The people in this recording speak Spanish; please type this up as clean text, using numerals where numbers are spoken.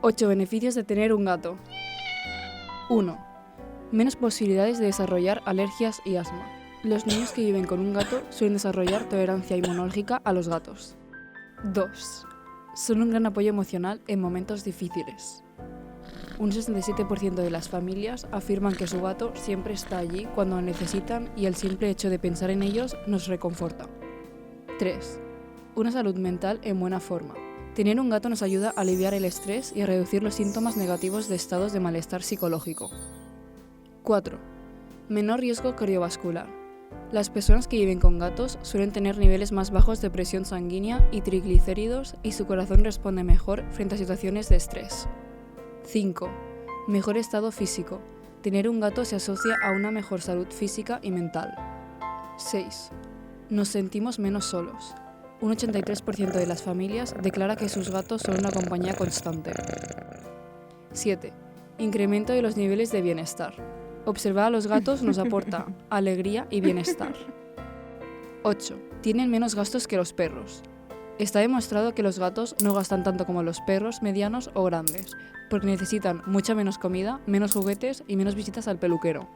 8 beneficios de tener un gato. 1. Menos posibilidades de desarrollar alergias y asma. Los niños que viven con un gato suelen desarrollar tolerancia inmunológica a los gatos. 2. Son un gran apoyo emocional en momentos difíciles. Un 67% de las familias afirman que su gato siempre está allí cuando lo necesitan y el simple hecho de pensar en ellos nos reconforta. 3. Una salud mental en buena forma. Tener un gato nos ayuda a aliviar el estrés y a reducir los síntomas negativos de estados de malestar psicológico. 4. Menor riesgo cardiovascular. Las personas que viven con gatos suelen tener niveles más bajos de presión sanguínea y triglicéridos y su corazón responde mejor frente a situaciones de estrés. 5. Mejor estado físico. Tener un gato se asocia a una mejor salud física y mental. 6. Nos sentimos menos solos. Un 83% de las familias declara que sus gatos son una compañía constante. 7. Incremento de los niveles de bienestar. Observar a los gatos nos aporta alegría y bienestar. 8. Tienen menos gastos que los perros. Está demostrado que los gatos no gastan tanto como los perros medianos o grandes, porque necesitan mucha menos comida, menos juguetes y menos visitas al peluquero.